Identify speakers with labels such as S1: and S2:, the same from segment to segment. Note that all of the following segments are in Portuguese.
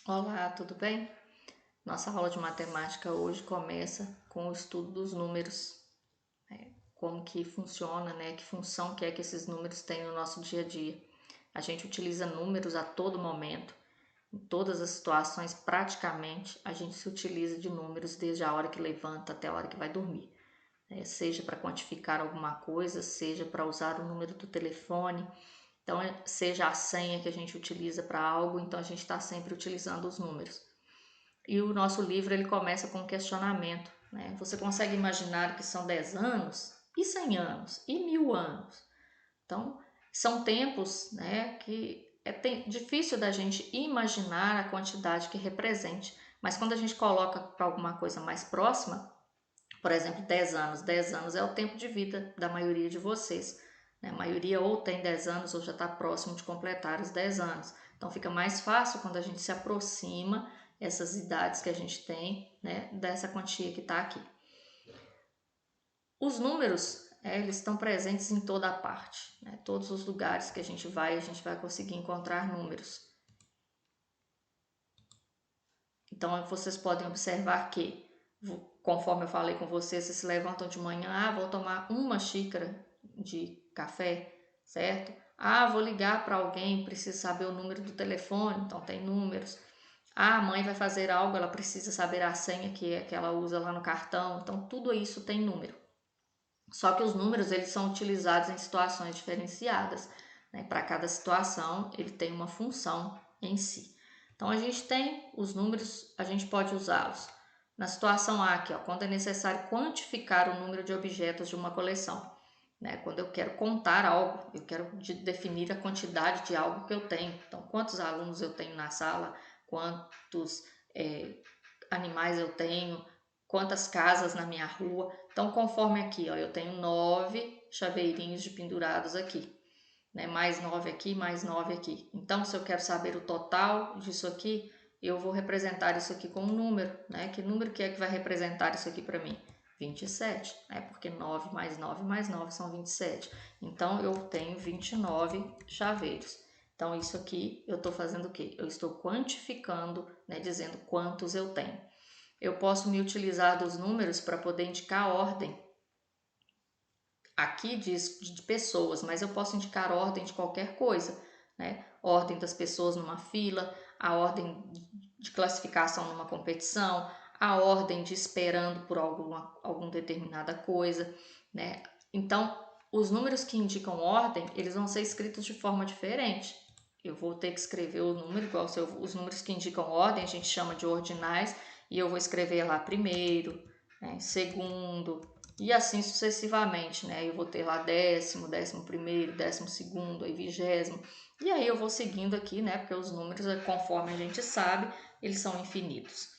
S1: Olá, tudo bem? Nossa aula de matemática hoje começa com o estudo dos números, como que funciona, né? Que função que é que esses números têm no nosso dia a dia. A gente utiliza números a todo momento, em todas as situações, praticamente, a gente se utiliza de números desde a hora que levanta até a hora que vai dormir. Seja para quantificar alguma coisa, seja para usar o número do telefone, então, seja a senha que a gente utiliza para algo, então a gente está sempre utilizando os números. E o nosso livro ele começa com um questionamento, né? Você consegue imaginar que são 10 anos, e 100 anos, e 1000 anos? Então, são tempos, né, que difícil da gente imaginar a quantidade que represente, mas quando a gente coloca para alguma coisa mais próxima, por exemplo, 10 anos é o tempo de vida da maioria de vocês, né? A maioria ou tem 10 anos ou já está próximo de completar os 10 anos. Então fica mais fácil quando a gente se aproxima essas idades que a gente tem, né, dessa quantia que está aqui. Os números, eles estão presentes em toda a parte, né? Todos os lugares que a gente vai conseguir encontrar números. Então vocês podem observar que, conforme eu falei com vocês, vocês se levantam de manhã, vou tomar uma xícara de café, certo? Vou ligar para alguém, preciso saber o número do telefone, então tem números. A mãe vai fazer algo, ela precisa saber a senha que ela usa lá no cartão, então tudo isso tem número. Só que os números eles são utilizados em situações diferenciadas, né? Para cada situação ele tem uma função em si. Então a gente tem os números, a gente pode usá-los. Na situação A aqui, ó, quando é necessário quantificar o número de objetos de uma coleção. Né? Quando eu quero contar algo, eu quero definir a quantidade de algo que eu tenho. Então, quantos alunos eu tenho na sala, quantos animais eu tenho, quantas casas na minha rua. Então, conforme aqui, ó, eu tenho 9 chaveirinhos de pendurados aqui, né? Mais 9 aqui, mais 9 aqui. Então, se eu quero saber o total disso aqui, eu vou representar isso aqui com um número, né? Que número que é que vai representar isso aqui para mim? 27, né? Porque 9 mais 9 mais 9 são 27. Então, eu tenho 29 chaveiros. Então, isso aqui eu estou fazendo o quê? Eu estou quantificando, né? Dizendo quantos eu tenho. Eu posso me utilizar dos números para poder indicar a ordem. Aqui diz de pessoas, mas eu posso indicar a ordem de qualquer coisa, né? Ordem das pessoas numa fila, a ordem de classificação numa competição, a ordem de esperando por alguma determinada coisa, né? Então, os números que indicam ordem, eles vão ser escritos de forma diferente. Eu vou ter que escrever o número, igual os números que indicam ordem, a gente chama de ordinais, e eu vou escrever lá primeiro, né, segundo, e assim sucessivamente, né? Eu vou ter lá décimo, 11º, 12º, aí 20º, e aí eu vou seguindo aqui, né? Porque os números, conforme a gente sabe, eles são infinitos.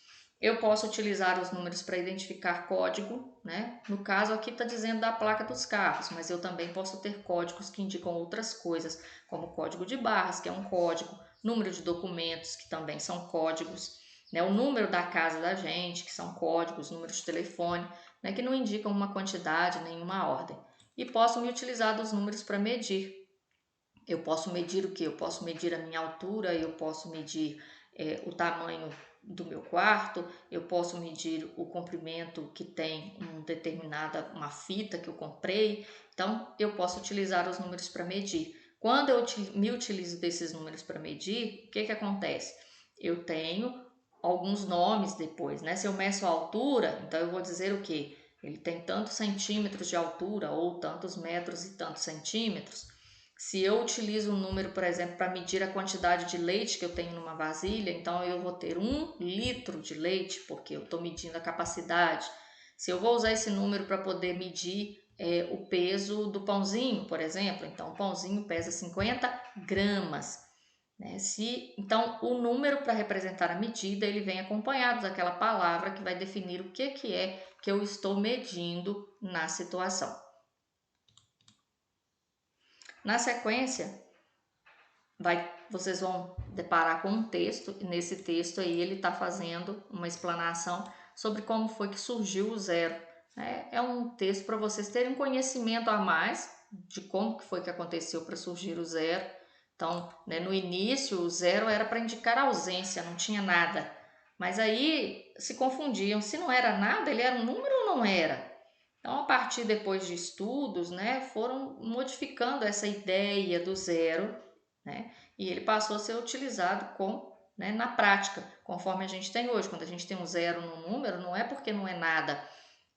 S1: Eu posso utilizar os números para identificar código, né? No caso aqui está dizendo da placa dos carros, mas eu também posso ter códigos que indicam outras coisas, como código de barras, que é um código, número de documentos, que também são códigos, né? O número da casa da gente, que são códigos, número de telefone, né? Que não indicam uma quantidade, nenhuma ordem. E posso me utilizar dos números para medir. Eu posso medir o que? Eu posso medir a minha altura, eu posso medir o tamanho do meu quarto, eu posso medir o comprimento que tem uma fita que eu comprei. Então, eu posso utilizar os números para medir. Quando eu me utilizo desses números para medir, o que acontece? Eu tenho alguns nomes depois, né? Se eu meço a altura, então eu vou dizer o que? Ele tem tantos centímetros de altura ou tantos metros e tantos centímetros. Se eu utilizo um número, por exemplo, para medir a quantidade de leite que eu tenho numa vasilha, então eu vou ter 1 litro de leite, porque eu estou medindo a capacidade. Se eu vou usar esse número para poder medir o peso do pãozinho, por exemplo, então o pãozinho pesa 50 gramas. Né? Então, o número para representar a medida, ele vem acompanhado daquela palavra que vai definir o que é que eu estou medindo na situação. Na sequência, vocês vão deparar com um texto, e nesse texto aí ele está fazendo uma explanação sobre como foi que surgiu o zero. É um texto para vocês terem um conhecimento a mais de como que foi que aconteceu para surgir o zero, Então, né, no início, o 0 era para indicar ausência, não tinha nada. Mas aí se confundiam, se não era nada, ele era um número ou não era? Então, a partir depois de estudos, né, foram modificando essa ideia do 0, né, e ele passou a ser utilizado né, na prática, conforme a gente tem hoje. Quando a gente tem um 0 no número, não é porque não é nada.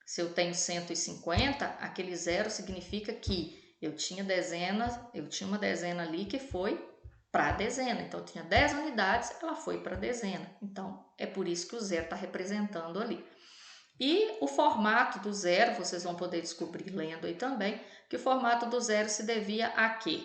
S1: Se eu tenho 150, aquele 0 significa que eu tinha uma dezena ali que foi para a dezena. Então, eu tinha 10 unidades, ela foi para a dezena. Então, é por isso que o 0 está representando ali. E o formato do 0, vocês vão poder descobrir lendo aí também, que o formato do 0 se devia a quê?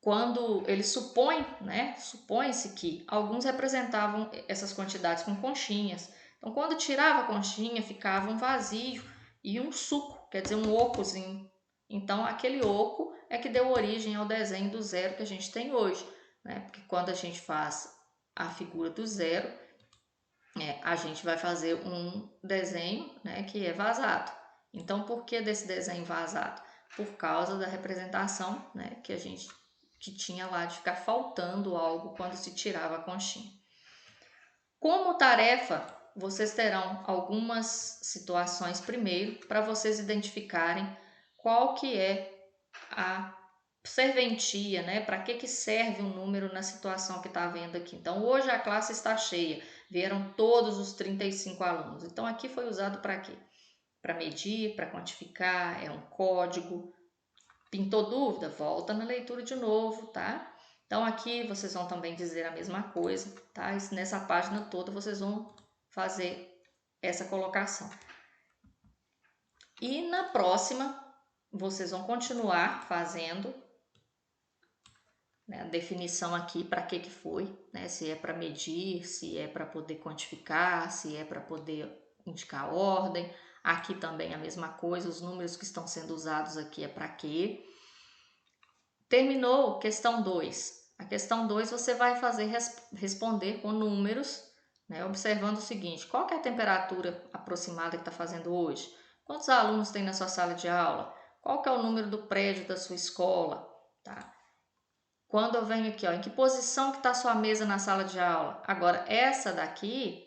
S1: Quando ele supõe-se que alguns representavam essas quantidades com conchinhas. Então, quando tirava a conchinha, ficava um vazio e um suco, quer dizer, um ocozinho. Então, aquele oco é que deu origem ao desenho do 0 que a gente tem hoje, né? Porque quando a gente faz a figura do 0, a gente vai fazer um desenho, né, que é vazado. Então, por que desse desenho vazado? Por causa da representação, né, que tinha lá de ficar faltando algo quando se tirava a conchinha. Como tarefa, vocês terão algumas situações primeiro para vocês identificarem qual que é a serventia, né? Para que serve um número na situação que está vendo aqui. Então, hoje a classe está cheia, vieram todos os 35 alunos. Então, aqui foi usado para quê? Para medir, para quantificar, é um código. Pintou dúvida? Volta na leitura de novo, tá? Então, aqui vocês vão também dizer a mesma coisa, tá? Nessa página toda vocês vão fazer essa colocação. E na próxima, vocês vão continuar fazendo, né, a definição aqui para que foi, né? Se é para medir, se é para poder quantificar, se é para poder indicar ordem. Aqui também a mesma coisa, os números que estão sendo usados aqui é para quê. Terminou questão 2. A questão 2 você vai responder com números, né, observando o seguinte: qual que é a temperatura aproximada que está fazendo hoje? Quantos alunos tem na sua sala de aula? Qual que é o número do prédio da sua escola? Tá? Quando eu venho aqui, ó, em que posição que está a sua mesa na sala de aula? Agora, essa daqui,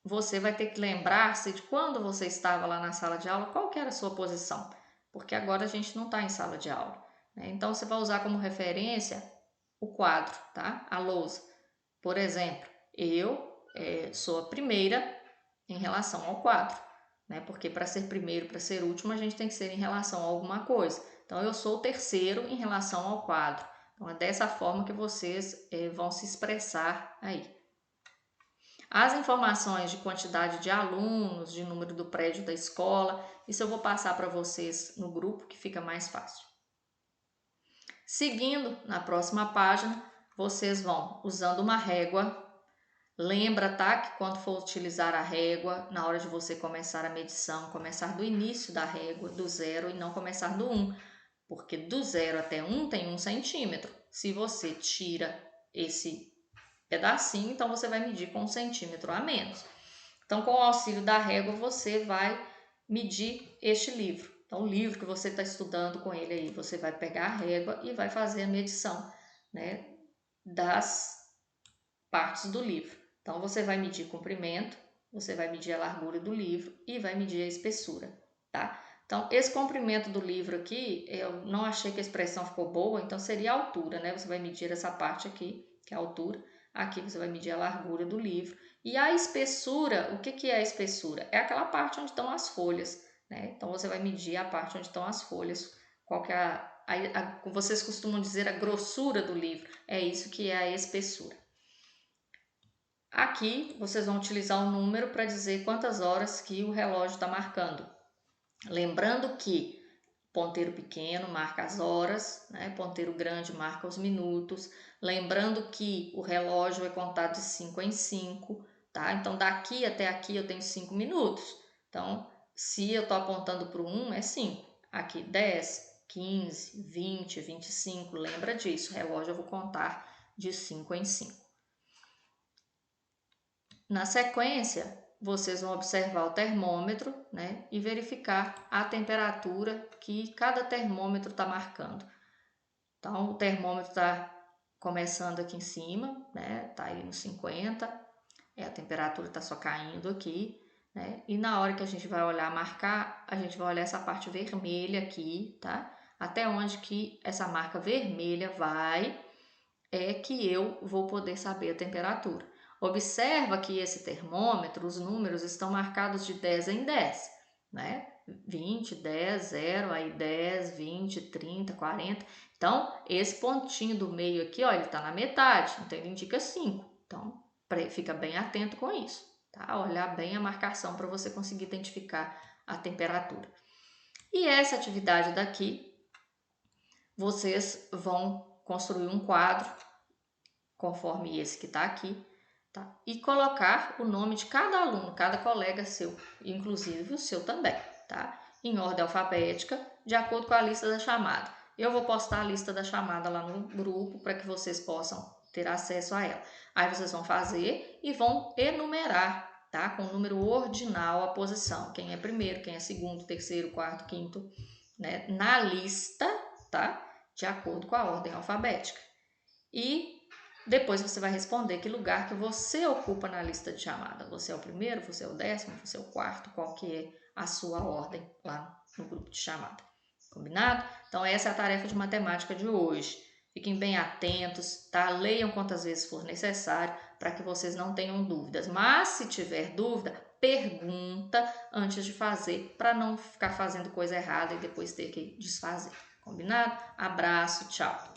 S1: você vai ter que lembrar-se de quando você estava lá na sala de aula, qual que era a sua posição. Porque agora a gente não está em sala de aula. Então, você vai usar como referência o quadro, tá? A lousa. Por exemplo, eu sou a primeira em relação ao quadro, né? Porque para ser primeiro, para ser último, a gente tem que ser em relação a alguma coisa. Então, eu sou o terceiro em relação ao quadro. Então, é dessa forma que vocês vão se expressar aí. As informações de quantidade de alunos, de número do prédio da escola, isso eu vou passar para vocês no grupo, que fica mais fácil. Seguindo, na próxima página, vocês vão usando uma régua. Lembra, tá, que quando for utilizar a régua, na hora de você começar a medição, começar do início da régua, do 0 e não começar do 1, porque do 0 até 1 tem 1 centímetro. Se você tira esse pedacinho, então você vai medir com 1 centímetro a menos. Então, com o auxílio da régua, você vai medir este livro. Então, o livro que você está estudando com ele aí, você vai pegar a régua e vai fazer a medição, né, das partes do livro. Então, você vai medir comprimento, você vai medir a largura do livro e vai medir a espessura, tá? Então, esse comprimento do livro aqui, eu não achei que a expressão ficou boa, então seria a altura, né? Você vai medir essa parte aqui, que é a altura. Aqui você vai medir a largura do livro. E a espessura, o que é a espessura? É aquela parte onde estão as folhas, né? Então, você vai medir a parte onde estão as folhas. Qual que é vocês costumam dizer a grossura do livro. É isso que é a espessura. Aqui, vocês vão utilizar o número para dizer quantas horas que o relógio está marcando. Lembrando que ponteiro pequeno marca as horas, né? Ponteiro grande marca os minutos. Lembrando que o relógio é contado de 5 em 5, tá? Então, daqui até aqui eu tenho 5 minutos. Então, se eu estou apontando para o 1, é 5. Aqui, 10, 15, 20, 25. Lembra disso, o relógio eu vou contar de 5 em 5. Na sequência, vocês vão observar o termômetro, né, e verificar a temperatura que cada termômetro está marcando. Então, o termômetro está começando aqui em cima, né? Tá aí nos 50, a temperatura está só caindo aqui, né? E na hora que a gente vai olhar, marcar, a gente vai olhar essa parte vermelha aqui, tá? Até onde que essa marca vermelha vai, é que eu vou poder saber a temperatura. Observa que esse termômetro, os números estão marcados de 10 em 10, né? 20, 10, 0, aí 10, 20, 30, 40. Então, esse pontinho do meio aqui, ó, ele tá na metade, então ele indica 5. Então, fica bem atento com isso, tá? Olhar bem a marcação para você conseguir identificar a temperatura. E essa atividade daqui, vocês vão construir um quadro conforme esse que está aqui, tá? E colocar o nome de cada aluno, cada colega seu, inclusive o seu também, tá? Em ordem alfabética, de acordo com a lista da chamada. Eu vou postar a lista da chamada lá no grupo para que vocês possam ter acesso a ela. Aí vocês vão fazer e vão enumerar, tá? Com o número ordinal a posição. Quem é primeiro, quem é segundo, terceiro, quarto, quinto, né? Na lista, tá? De acordo com a ordem alfabética. E depois você vai responder que lugar que você ocupa na lista de chamada. Você é o primeiro, você é o 10º, você é o quarto, qual que é a sua ordem lá no grupo de chamada. Combinado? Então essa é a tarefa de matemática de hoje. Fiquem bem atentos, tá? Leiam quantas vezes for necessário para que vocês não tenham dúvidas. Mas se tiver dúvida, pergunta antes de fazer para não ficar fazendo coisa errada e depois ter que desfazer. Combinado? Abraço, tchau!